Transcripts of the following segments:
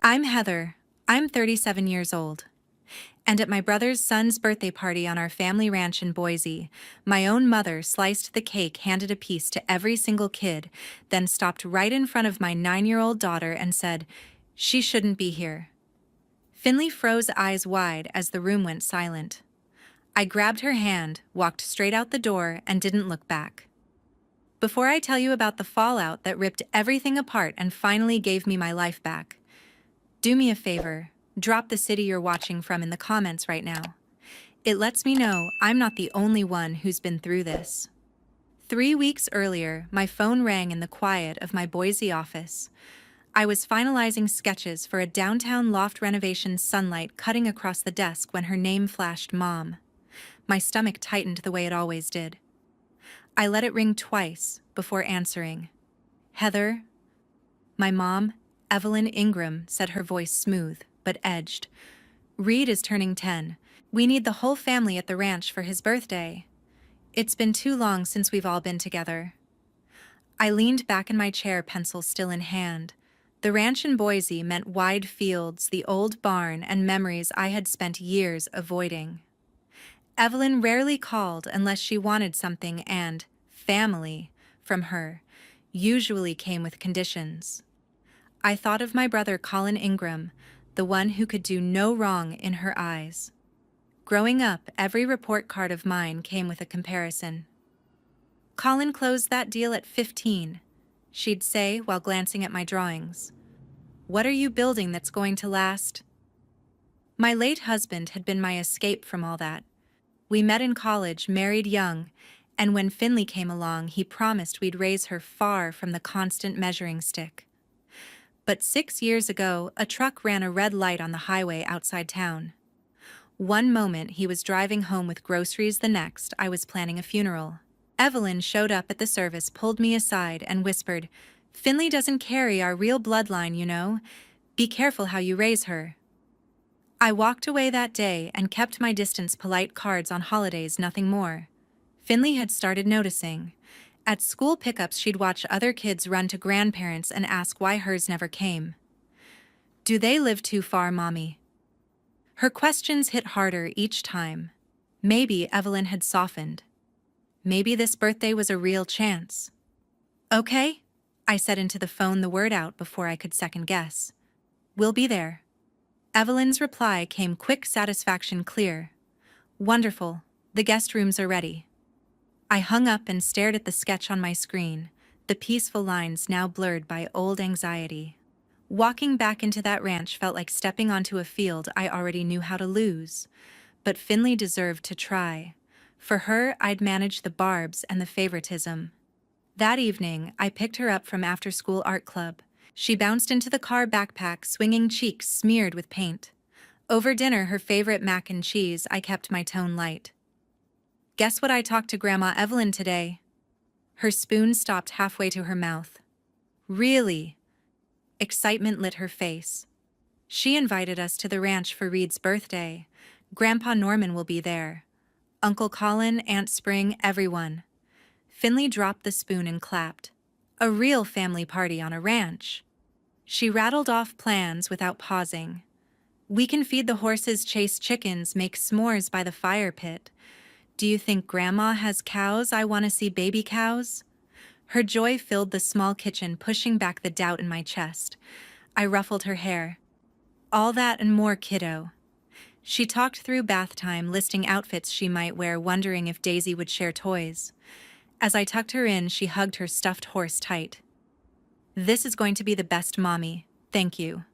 I'm Heather. I'm 37 years old. And at my brother's son's birthday party on our family ranch in Boise, my own mother sliced the cake, handed a piece to every single kid, then stopped right in front of my 9-year-old daughter and said, "She shouldn't be here." Finley froze, eyes wide, as the room went silent. I grabbed her hand, walked straight out the door, and didn't look back. Before I tell you about the fallout that ripped everything apart and finally gave me my life back, do me a favor, drop the city you're watching from in the comments right now. It lets me know I'm not the only one who's been through this. 3 weeks earlier, my phone rang in the quiet of my Boise office. I was finalizing sketches for a downtown loft renovation, sunlight cutting across the desk when her name flashed, Mom. My stomach tightened the way it always did. I let it ring twice before answering. "Heather?" My mom, Evelyn Ingram, said, her voice smooth but edged. "Reed is turning 10. We need the whole family at the ranch for his birthday. It's been too long since we've all been together." I leaned back in my chair, pencil still in hand. The ranch in Boise meant wide fields, the old barn, and memories I had spent years avoiding. Evelyn rarely called unless she wanted something, and family from her usually came with conditions. I thought of my brother Colin Ingram, the one who could do no wrong in her eyes. Growing up, every report card of mine came with a comparison. "Colin closed that deal at 15, she'd say while glancing at my drawings. "What are you building that's going to last?" My late husband had been my escape from all that. We met in college, married young, and when Finley came along, he promised we'd raise her far from the constant measuring stick. But 6 years ago, a truck ran a red light on the highway outside town. One moment he was driving home with groceries, the next I was planning a funeral. Evelyn showed up at the service, pulled me aside, and whispered, "Finley doesn't carry our real bloodline, you know. Be careful how you raise her." I walked away that day and kept my distance, polite cards on holidays, nothing more. Finley had started noticing. At school pickups, she'd watch other kids run to grandparents and ask why hers never came. "Do they live too far, Mommy?" Her questions hit harder each time. Maybe Evelyn had softened. Maybe this birthday was a real chance. "Okay," I said into the phone, the word out before I could second guess. "We'll be there." Evelyn's reply came quick, satisfaction clear. "Wonderful, the guest rooms are ready." I hung up and stared at the sketch on my screen, the peaceful lines now blurred by old anxiety. Walking back into that ranch felt like stepping onto a field I already knew how to lose. But Finley deserved to try. For her, I'd manage the barbs and the favoritism. That evening, I picked her up from after-school art club. She bounced into the car, backpack swinging, cheeks smeared with paint. Over dinner, her favorite mac and cheese. I kept my tone light. "Guess what I talked to Grandma Evelyn today?" Her spoon stopped halfway to her mouth. "Really?" Excitement lit her face. "She invited us to the ranch for Reed's birthday. Grandpa Norman will be there. Uncle Colin, Aunt Spring, everyone." Finley dropped the spoon and clapped. "A real family party on a ranch." She rattled off plans without pausing. "We can feed the horses, chase chickens, make s'mores by the fire pit. Do you think Grandma has cows? I want to see baby cows." Her joy filled the small kitchen, pushing back the doubt in my chest. I ruffled her hair. "All that and more, kiddo." She talked through bath time, listing outfits she might wear, wondering if Daisy would share toys. As I tucked her in, she hugged her stuffed horse tight. "This is going to be the best, Mommy. Thank you."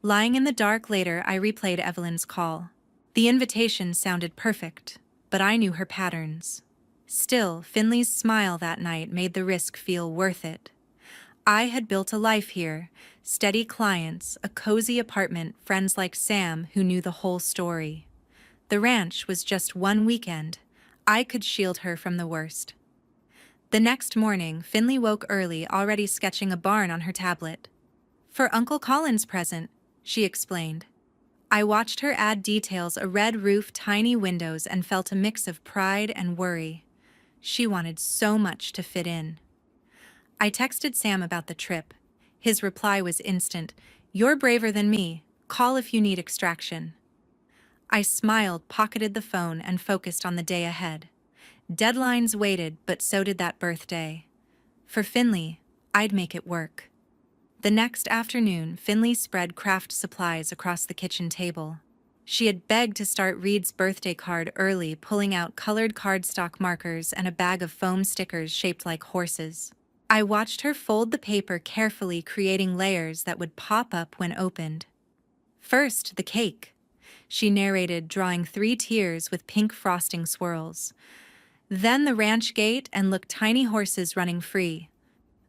Lying in the dark later, I replayed Evelyn's call. The invitation sounded perfect, but I knew her patterns. Still, Finley's smile that night made the risk feel worth it. I had built a life here, steady clients, a cozy apartment, friends like Sam who knew the whole story. The ranch was just one weekend. I could shield her from the worst. The next morning, Finley woke early, already sketching a barn on her tablet. "For Uncle Colin's present," she explained. I watched her add details, a red roof, tiny windows, and felt a mix of pride and worry. She wanted so much to fit in. I texted Sam about the trip. His reply was instant. "You're braver than me. Call if you need extraction." I smiled, pocketed the phone, and focused on the day ahead. Deadlines waited, but so did that birthday. For Finley, I'd make it work. The next afternoon, Finley spread craft supplies across the kitchen table. She had begged to start Reed's birthday card early, pulling out colored cardstock markers and a bag of foam stickers shaped like horses. I watched her fold the paper carefully, creating layers that would pop up when opened. "First, the cake," she narrated, drawing 3 tiers with pink frosting swirls. "Then the ranch gate, and look, tiny horses running free."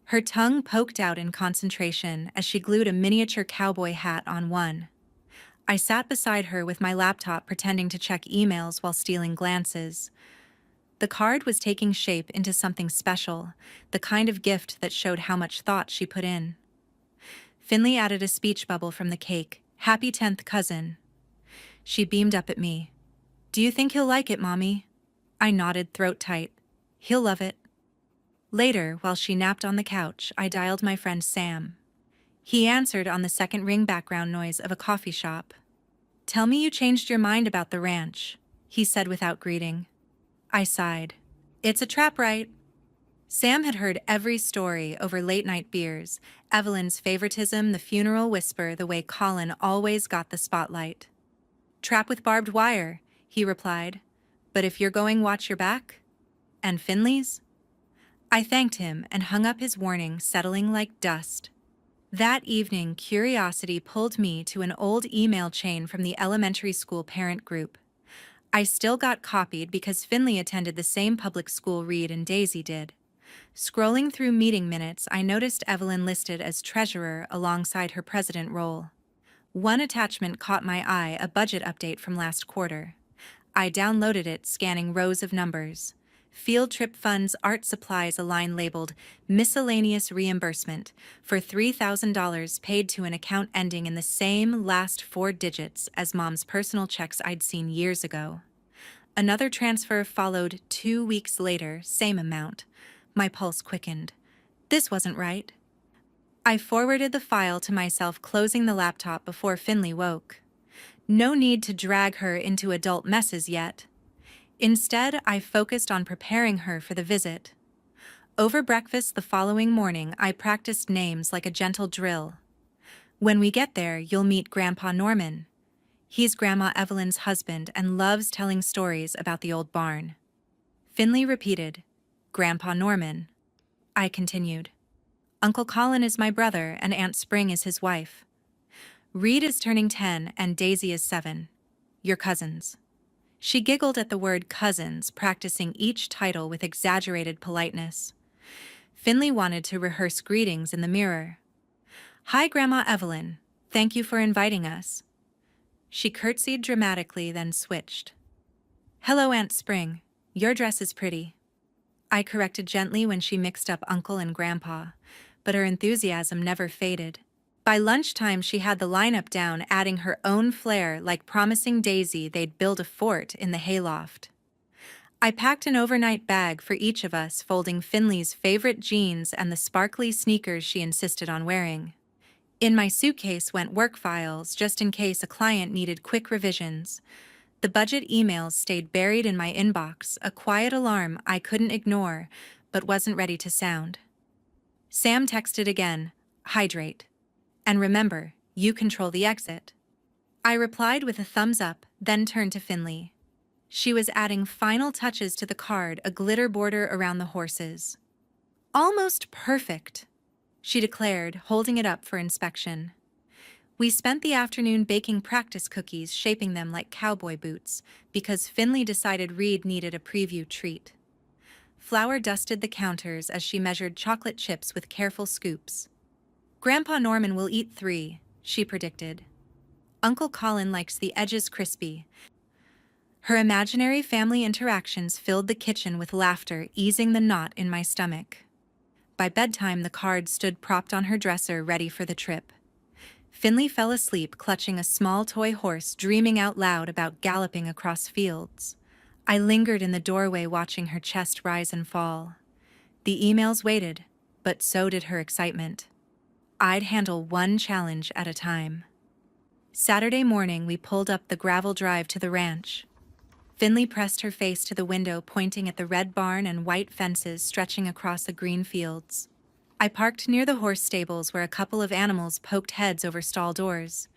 Her tongue poked out in concentration as she glued a miniature cowboy hat on one. I sat beside her with my laptop, pretending to check emails while stealing glances. The card was taking shape into something special, the kind of gift that showed how much thought she put in. Finley added a speech bubble from the cake. "Happy 10th cousin." She beamed up at me. "Do you think he'll like it, Mommy?" I nodded, throat tight. "He'll love it." Later, while she napped on the couch, I dialed my friend Sam. He answered on the second ring, background noise of a coffee shop. "Tell me you changed your mind about the ranch," he said without greeting. I sighed. "It's a trap, right?" Sam had heard every story over late-night beers, Evelyn's favoritism, the funeral whisper, the way Colin always got the spotlight. "Trap with barbed wire," he replied. "But if you're going, watch your back." "And Finley's?" I thanked him and hung up his warning, settling like dust. That evening, curiosity pulled me to an old email chain from the elementary school parent group. I still got copied because Finley attended the same public school Reed and Daisy did. Scrolling through meeting minutes, I noticed Evelyn listed as treasurer alongside her president role. One attachment caught my eye, a budget update from last quarter. I downloaded it, scanning rows of numbers. Field trip funds, art supplies, a line labeled miscellaneous reimbursement for $3,000 paid to an account ending in the same last 4 digits as Mom's personal checks I'd seen years ago. Another transfer followed 2 weeks later, same amount. My pulse quickened. This wasn't right. I forwarded the file to myself, closing the laptop before Finley woke. No need to drag her into adult messes yet. Instead, I focused on preparing her for the visit. Over breakfast the following morning, I practiced names like a gentle drill. "When we get there, you'll meet Grandpa Norman. He's Grandma Evelyn's husband and loves telling stories about the old barn." Finley repeated, "Grandpa Norman." I continued, "Uncle Colin is my brother and Aunt Spring is his wife. Reed is turning 10 and Daisy is 7. Your cousins." She giggled at the word cousins, practicing each title with exaggerated politeness. Finley wanted to rehearse greetings in the mirror. "Hi, Grandma Evelyn. Thank you for inviting us." She curtsied dramatically, then switched. "Hello, Aunt Spring. Your dress is pretty." I corrected gently when she mixed up Uncle and Grandpa, but her enthusiasm never faded. By lunchtime, she had the lineup down, adding her own flair, like promising Daisy they'd build a fort in the hayloft. I packed an overnight bag for each of us, folding Finley's favorite jeans and the sparkly sneakers she insisted on wearing. In my suitcase went work files, just in case a client needed quick revisions. The budget emails stayed buried in my inbox, a quiet alarm I couldn't ignore, but wasn't ready to sound. Sam texted again, "Hydrate. And remember, you control the exit." I replied with a thumbs up, then turned to Finley. She was adding final touches to the card, a glitter border around the horses. "Almost perfect," she declared, holding it up for inspection. We spent the afternoon baking practice cookies, shaping them like cowboy boots, because Finley decided Reed needed a preview treat. Flour dusted the counters as she measured chocolate chips with careful scoops. "Grandpa Norman will eat 3, she predicted. "Uncle Colin likes the edges crispy." Her imaginary family interactions filled the kitchen with laughter, easing the knot in my stomach. By bedtime, the card stood propped on her dresser, ready for the trip. Finley fell asleep, clutching a small toy horse, dreaming out loud about galloping across fields. I lingered in the doorway, watching her chest rise and fall. The emails waited, but so did her excitement. I'd handle one challenge at a time. Saturday morning, we pulled up the gravel drive to the ranch. Finley pressed her face to the window, pointing at the red barn and white fences stretching across the green fields. I parked near the horse stables where a couple of animals poked heads over stall doors.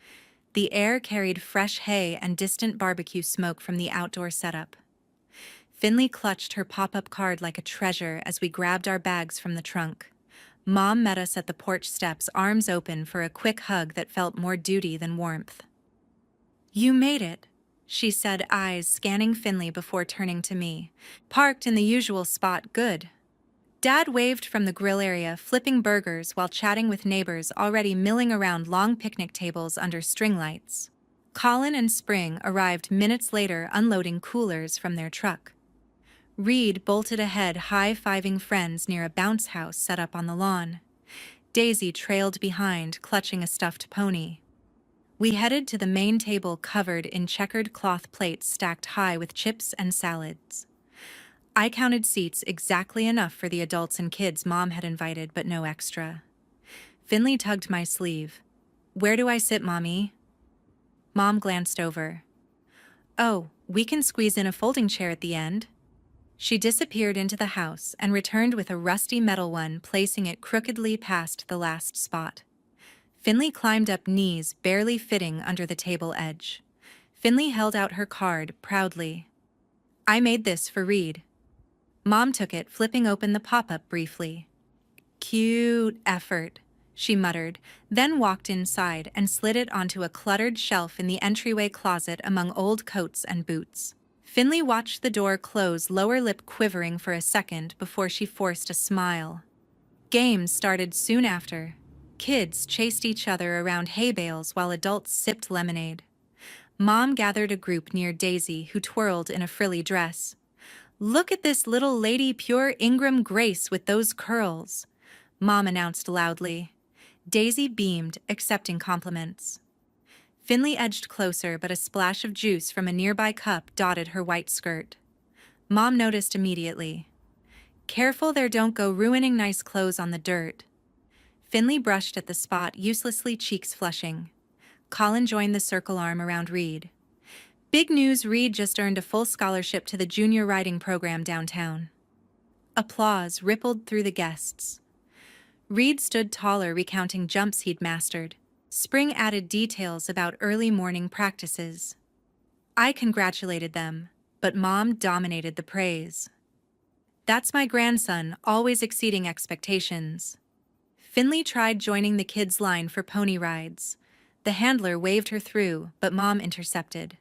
The air carried fresh hay and distant barbecue smoke from the outdoor setup. Finley clutched her pop-up card like a treasure as we grabbed our bags from the trunk. Mom met us at the porch steps, arms open for a quick hug that felt more duty than warmth. "You made it," she said, eyes scanning Finley before turning to me. "Parked in the usual spot, good." Dad waved from the grill area, flipping burgers while chatting with neighbors already milling around long picnic tables under string lights. Colin and Spring arrived minutes later, unloading coolers from their truck. Reed bolted ahead, high-fiving friends near a bounce house set up on the lawn. Daisy trailed behind, clutching a stuffed pony. We headed to the main table covered in checkered cloth plates stacked high with chips and salads. I counted seats, exactly enough for the adults and kids Mom had invited, but no extra. Finley tugged my sleeve. "Where do I sit, Mommy?" Mom glanced over. "Oh, we can squeeze in a folding chair at the end." She disappeared into the house and returned with a rusty metal one, placing it crookedly past the last spot. Finley climbed up, knees barely fitting under the table edge. Finley held out her card proudly. "I made this for Reed." Mom took it, flipping open the pop-up briefly. "Cute effort," she muttered, then walked inside and slid it onto a cluttered shelf in the entryway closet among old coats and boots. Finley watched the door close, lower lip quivering for a second before she forced a smile. Games started soon after. Kids chased each other around hay bales while adults sipped lemonade. Mom gathered a group near Daisy, who twirled in a frilly dress. "Look at this little lady, pure Ingram grace with those curls," Mom announced loudly. Daisy beamed, accepting compliments. Finley edged closer, but a splash of juice from a nearby cup dotted her white skirt. Mom noticed immediately. "Careful there, don't go ruining nice clothes on the dirt." Finley brushed at the spot, uselessly, cheeks flushing. Colin joined the circle, arm around Reed. "Big news, Reed just earned a full scholarship to the junior riding program downtown." Applause rippled through the guests. Reed stood taller, recounting jumps he'd mastered. Spring added details about early morning practices. I congratulated them, but Mom dominated the praise. "That's my grandson, always exceeding expectations." Finley tried joining the kids' line for pony rides. The handler waved her through, but Mom intercepted.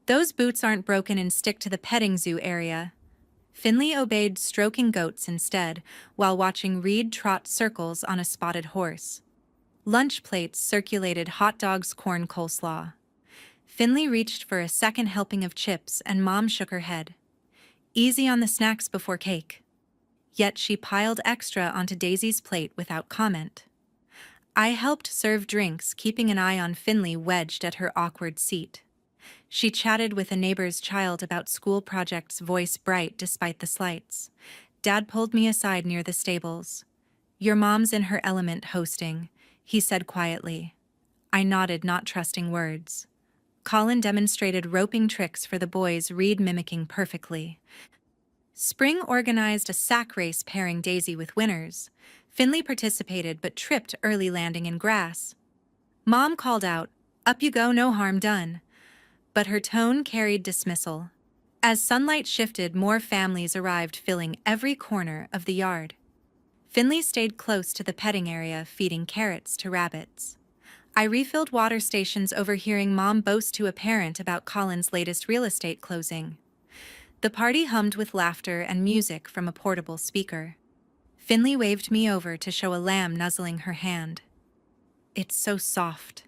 "Those boots aren't broken and stick to the petting zoo area." Finley obeyed, stroking goats instead, while watching Reed trot circles on a spotted horse. Lunch plates circulated hot dogs, corn, coleslaw. Finley reached for a second helping of chips, and Mom shook her head. "Easy on the snacks before cake." Yet she piled extra onto Daisy's plate without comment. I helped serve drinks, keeping an eye on Finley wedged at her awkward seat. She chatted with a neighbor's child about school projects, voice bright despite the slights. Dad pulled me aside near the stables. "Your mom's in her element hosting," he said quietly. I nodded, not trusting words. Colin demonstrated roping tricks for the boys, Reed mimicking perfectly. Spring organized a sack race pairing Daisy with winners. Finley participated but tripped early, landing in grass. Mom called out, "Up you go, no harm done." But her tone carried dismissal. As sunlight shifted, more families arrived, filling every corner of the yard. Finley stayed close to the petting area, feeding carrots to rabbits. I refilled water stations, overhearing Mom boast to a parent about Colin's latest real estate closing. The party hummed with laughter and music from a portable speaker. Finley waved me over to show a lamb nuzzling her hand. "It's so soft,"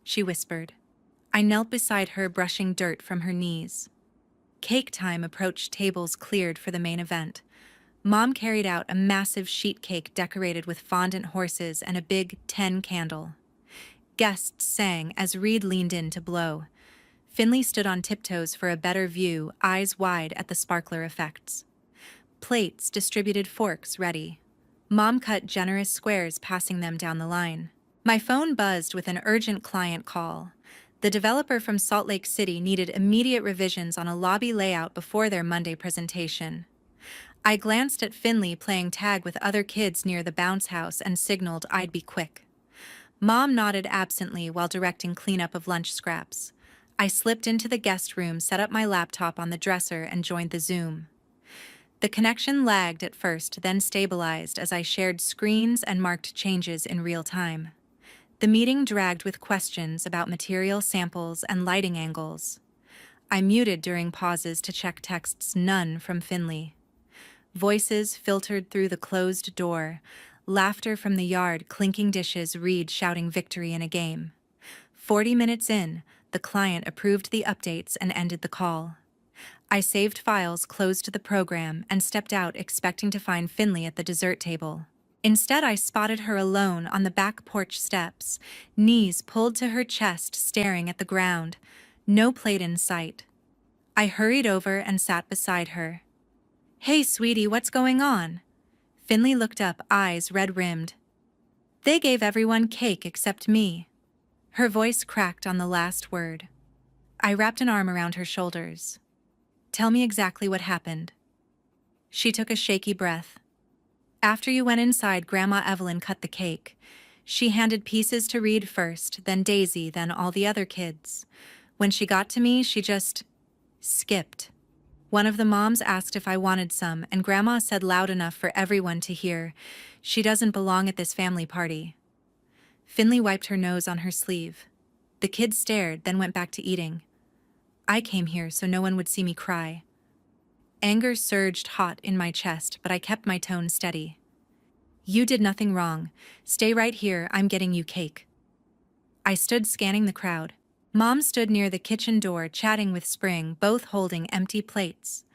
she whispered. I knelt beside her, brushing dirt from her knees. Cake time approached, tables cleared for the main event. Mom carried out a massive sheet cake decorated with fondant horses and a big 10 candle. Guests sang as Reed leaned in to blow. Finley stood on tiptoes for a better view, eyes wide at the sparkler effects. Plates distributed, forks ready. Mom cut generous squares, passing them down the line. My phone buzzed with an urgent client call. The developer from Salt Lake City needed immediate revisions on a lobby layout before their Monday presentation. I glanced at Finley playing tag with other kids near the bounce house and signaled I'd be quick. Mom nodded absently while directing cleanup of lunch scraps. I slipped into the guest room, set up my laptop on the dresser, and joined the Zoom. The connection lagged at first, then stabilized as I shared screens and marked changes in real time. The meeting dragged with questions about material samples and lighting angles. I muted during pauses to check texts, none from Finley. Voices filtered through the closed door, laughter from the yard, clinking dishes, Reed shouting victory in a game. 40 minutes in, the client approved the updates and ended the call. I saved files, closed the program, and stepped out, expecting to find Finley at the dessert table. Instead, I spotted her alone on the back porch steps, knees pulled to her chest, staring at the ground. No plate in sight. I hurried over and sat beside her. "Hey, sweetie, what's going on?" Finley looked up, eyes red-rimmed. "They gave everyone cake except me." Her voice cracked on the last word. I wrapped an arm around her shoulders. "Tell me exactly what happened." She took a shaky breath. "After you went inside, Grandma Evelyn cut the cake. She handed pieces to Reed first, then Daisy, then all the other kids. When she got to me, she just skipped. One of the moms asked if I wanted some, and Grandma said loud enough for everyone to hear, 'She doesn't belong at this family party.'" Finley wiped her nose on her sleeve. The kids stared, then went back to eating. "I came here so no one would see me cry." Anger surged hot in my chest, but I kept my tone steady. "You did nothing wrong. Stay right here, I'm getting you cake." I stood scanning the crowd. Mom stood near the kitchen door, chatting with Spring, both holding empty plates.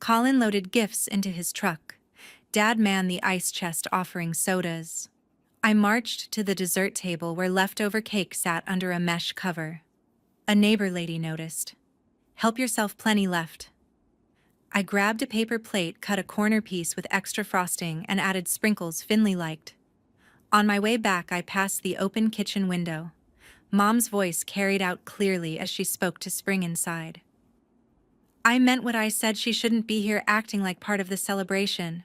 Colin loaded gifts into his truck. Dad manned the ice chest, offering sodas. I marched to the dessert table where leftover cake sat under a mesh cover. A neighbor lady noticed. "Help yourself, plenty left." I grabbed a paper plate, cut a corner piece with extra frosting, and added sprinkles Finley liked. On my way back, I passed the open kitchen window. Mom's voice carried out clearly as she spoke to Spring inside. "I meant what I said. She shouldn't be here acting like part of the celebration."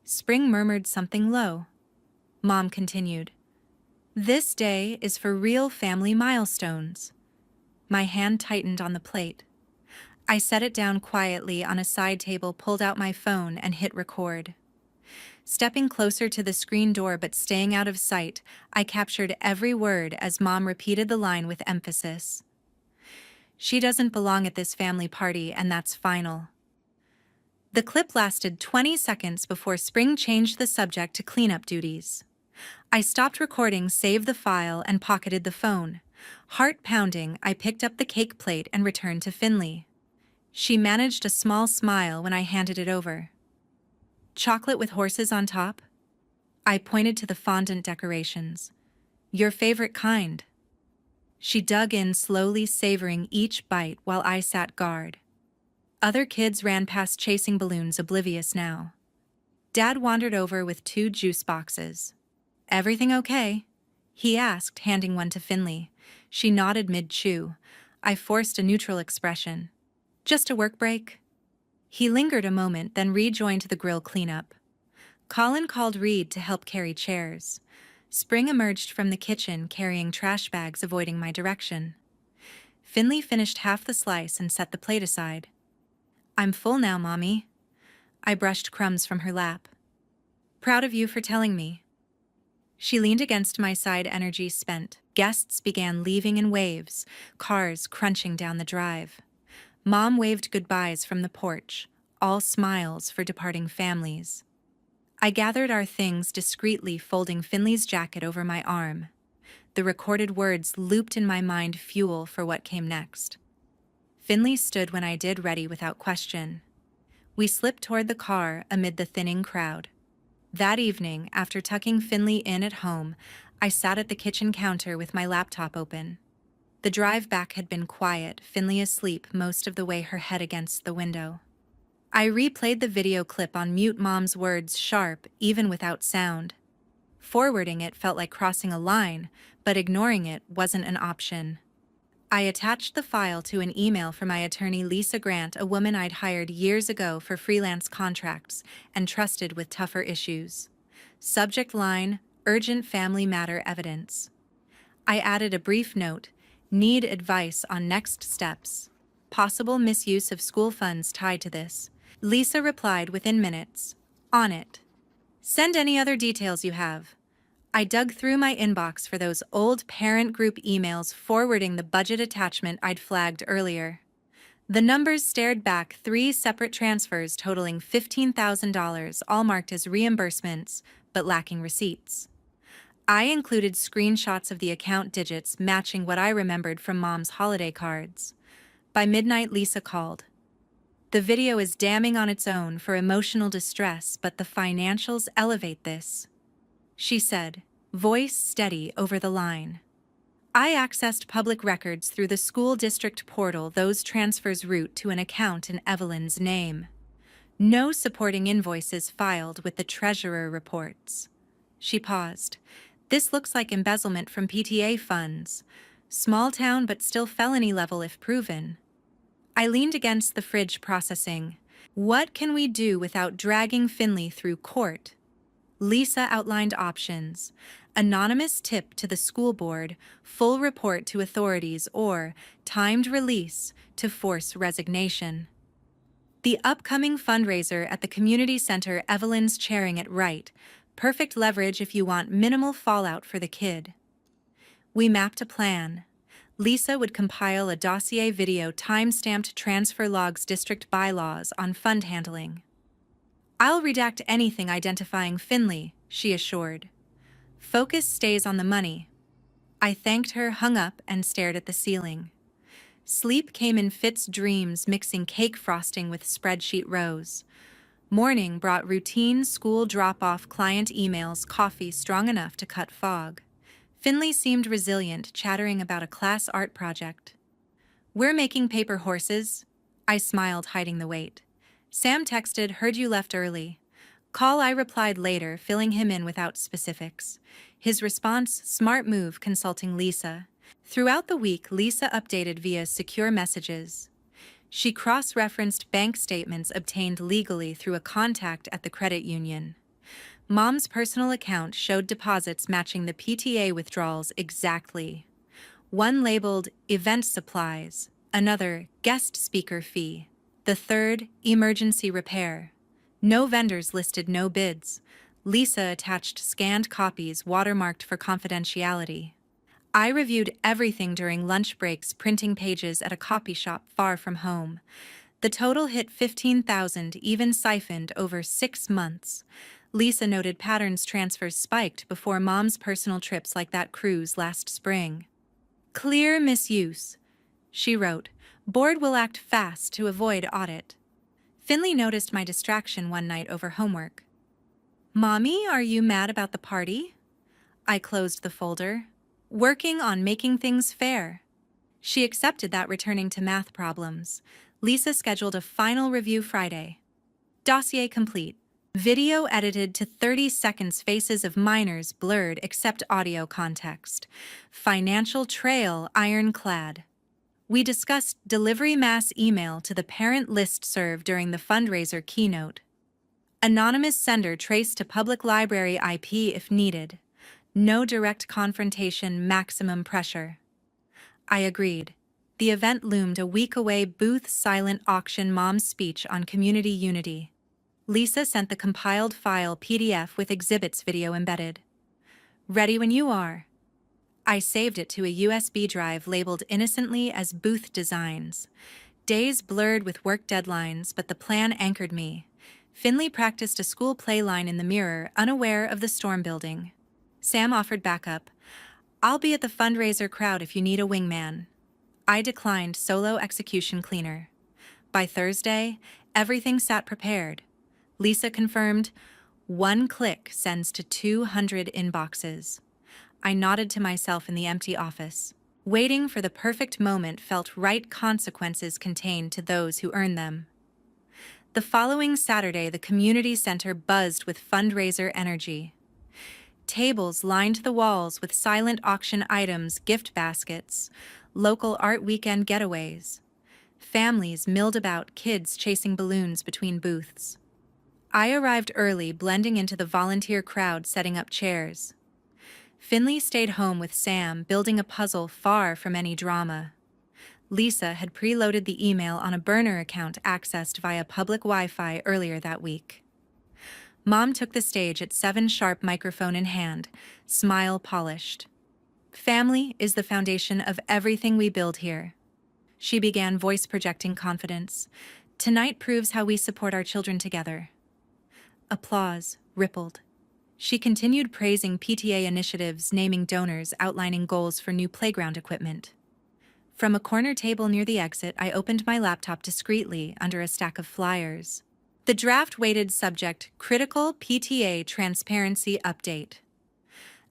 Spring murmured something low. Mom continued. "This day is for real family milestones." My hand tightened on the plate. I set it down quietly on a side table, pulled out my phone, and hit record. Stepping closer to the screen door but staying out of sight, I captured every word as Mom repeated the line with emphasis. "She doesn't belong at this family party, and that's final." The clip lasted 20 seconds before Spring changed the subject to cleanup duties. I stopped recording, saved the file, and pocketed the phone. Heart pounding, I picked up the cake plate and returned to Finley. She managed a small smile when I handed it over. "Chocolate with horses on top?" I pointed to the fondant decorations. "Your favorite kind." She dug in, slowly savoring each bite while I sat guard. Other kids ran past, chasing balloons, oblivious now. Dad wandered over with 2 juice boxes. "Everything okay?" he asked, handing one to Finley. She nodded mid-chew. I forced a neutral expression. "Just a work break?" He lingered a moment, then rejoined the grill cleanup. Colin called Reed to help carry chairs. Spring emerged from the kitchen carrying trash bags, avoiding my direction. Finley finished half the slice and set the plate aside. "I'm full now, Mommy." I brushed crumbs from her lap. "Proud of you for telling me." She leaned against my side, energy spent. Guests began leaving in waves, cars crunching down the drive. Mom waved goodbyes from the porch, all smiles for departing families. I gathered our things discreetly, folding Finley's jacket over my arm. The recorded words looped in my mind, fuel for what came next. Finley stood when I did, ready without question. We slipped toward the car amid the thinning crowd. That evening, after tucking Finley in at home, I sat at the kitchen counter with my laptop open. The drive back had been quiet, Finley asleep most of the way, her head against the window. I replayed the video clip on mute, Mom's words sharp, even without sound. Forwarding it felt like crossing a line, but ignoring it wasn't an option. I attached the file to an email from my attorney Lisa Grant, a woman I'd hired years ago for freelance contracts and trusted with tougher issues. Subject line: Urgent Family Matter Evidence. I added a brief note: Need advice on next steps. Possible misuse of school funds tied to this. Lisa replied within minutes: On it. Send any other details you have. I dug through my inbox for those old parent group emails forwarding the budget attachment I'd flagged earlier. The numbers stared back 3 separate transfers totaling $15,000, all marked as reimbursements, but lacking receipts. I included screenshots of the account digits matching what I remembered from Mom's holiday cards. By midnight, Lisa called. The video is damning on its own for emotional distress, but the financials elevate this, she said, voice steady over the line. I accessed public records through the school district portal. Those transfers route to an account in Evelyn's name. No supporting invoices filed with the treasurer reports. She paused. This looks like embezzlement from PTA funds. Small town, but still felony level if proven. I leaned against the fridge, processing. What can we do without dragging Finley through court? Lisa outlined options: anonymous tip to the school board, full report to authorities, or timed release to force resignation. The upcoming fundraiser at the community center, Evelyn's chairing it right. Perfect leverage if you want minimal fallout for the kid. We mapped a plan. Lisa would compile a dossier video, time-stamped transfer logs, district bylaws on fund handling. I'll redact anything identifying Finley, she assured. Focus stays on the money. I thanked her, hung up, and stared at the ceiling. Sleep came in fits, dreams mixing cake frosting with spreadsheet rows. Morning brought routine school drop-off, client emails, coffee strong enough to cut fog. Finley seemed resilient, chattering about a class art project. We're making paper horses. I smiled, hiding the weight. Sam texted, heard you left early. Call, I replied later, filling him in without specifics. His response: smart move, consulting Lisa. Throughout the week, Lisa updated via secure messages. She cross-referenced bank statements obtained legally through a contact at the credit union. Mom's personal account showed deposits matching the PTA withdrawals exactly. One labeled event supplies, another guest speaker fee, the third emergency repair. No vendors listed, no bids. Lisa attached scanned copies watermarked for confidentiality. I reviewed everything during lunch breaks, printing pages at a copy shop far from home. The total hit $15,000, even siphoned over 6 months. Lisa noted patterns: transfers spiked before Mom's personal trips, like that cruise last spring. Clear misuse, she wrote. Board will act fast to avoid audit. Finley noticed my distraction one night over homework. Mommy, are you mad about the party? I closed the folder. Working on making things fair. She accepted that, returning to math problems. Lisa scheduled a final review Friday. Dossier complete. Video edited to 30 seconds, faces of minors blurred except audio context. Financial trail ironclad. We discussed delivery mass email to the parent listserv during the fundraiser keynote. Anonymous sender traced to public library IP if needed. No direct confrontation, maximum pressure. I agreed. The event loomed, a week away. Booth, silent auction, Mom's speech on community unity. Lisa sent the compiled file PDF with exhibits, video embedded. Ready when you are. I saved it to a USB drive labeled innocently as Booth Designs. Days blurred with work deadlines, but the plan anchored me. Finley practiced a school play line in the mirror, unaware of the storm building. Sam offered backup. I'll be at the fundraiser crowd if you need a wingman. I declined, solo execution cleaner. By Thursday, everything sat prepared. Lisa confirmed, 1 click sends to 200 inboxes. I nodded to myself in the empty office. Waiting for the perfect moment felt right, consequences contained to those who earn them. The following Saturday, the community center buzzed with fundraiser energy. Tables lined the walls with silent auction items, gift baskets, local art weekend getaways. Families milled about, kids chasing balloons between booths. I arrived early, blending into the volunteer crowd setting up chairs. Finley stayed home with Sam, building a puzzle far from any drama. Lisa had preloaded the email on a burner account accessed via public Wi-Fi earlier that week. Mom took the stage at 7 sharp, microphone in hand, smile polished. Family is the foundation of everything we build here. She began, voice projecting confidence. Tonight proves how we support our children together. Applause rippled. She continued praising PTA initiatives, naming donors, outlining goals for new playground equipment. From a corner table near the exit, I opened my laptop discreetly under a stack of flyers. The draft-weighted subject, Critical PTA Transparency Update.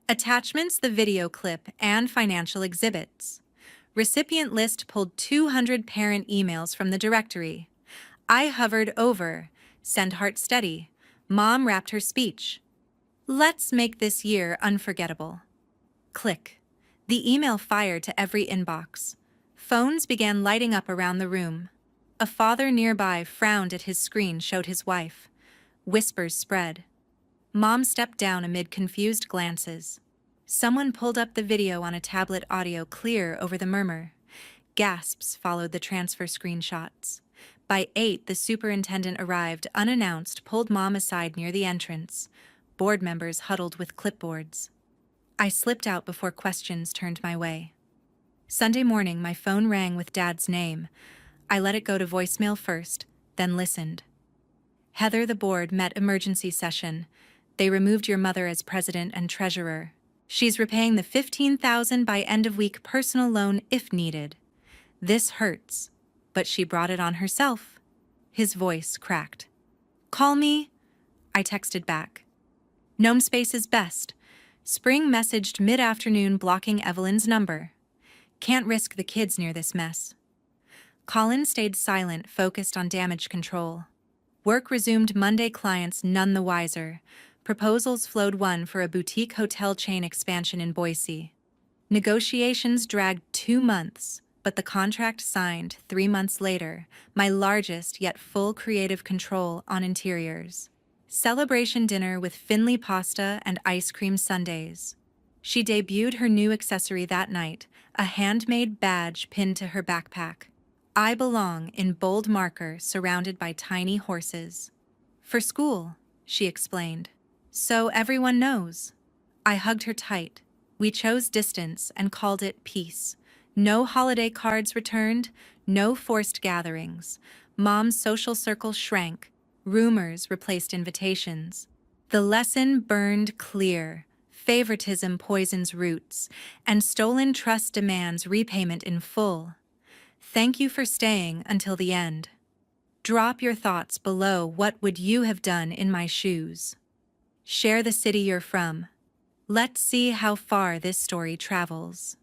Attachments, the video clip, and financial exhibits. Recipient list pulled 200 parent emails from the directory. I hovered over. Send heart steady. Mom wrapped her speech. Let's make this year unforgettable. Click. The email fired to every inbox. Phones began lighting up around the room. A father nearby frowned at his screen, showed his wife. Whispers spread. Mom stepped down amid confused glances. Someone pulled up the video on a tablet, audio clear over the murmur. Gasps followed the transfer screenshots. By 8, the superintendent arrived, unannounced, pulled Mom aside near the entrance. Board members huddled with clipboards. I slipped out before questions turned my way. Sunday morning, my phone rang with Dad's name. I let it go to voicemail first, then listened. Heather, the board met emergency session. They removed your mother as president and treasurer. She's repaying the $15,000 by end of week personal loan if needed. This hurts, but she brought it on herself. His voice cracked. Call me, I texted back. Gnome space is best. Spring messaged mid-afternoon, blocking Evelyn's number. Can't risk the kids near this mess. Colin stayed silent, focused on damage control. Work resumed Monday, clients none the wiser. Proposals flowed, one for a boutique hotel chain expansion in Boise. Negotiations dragged 2 months, but the contract signed 3 months later, my largest yet full creative control on interiors. Celebration dinner with Finley pasta and ice cream sundaes. She debuted her new accessory that night, a handmade badge pinned to her backpack. I belong, in bold marker, surrounded by tiny horses. For school, she explained. So everyone knows. I hugged her tight. We chose distance and called it peace. No holiday cards returned, no forced gatherings. Mom's social circle shrank. Rumors replaced invitations. The lesson burned clear. Favoritism poisons roots, and stolen trust demands repayment in full. Thank you for staying until the end. Drop your thoughts below. What would you have done in my shoes? Share the city you're from. Let's see how far this story travels.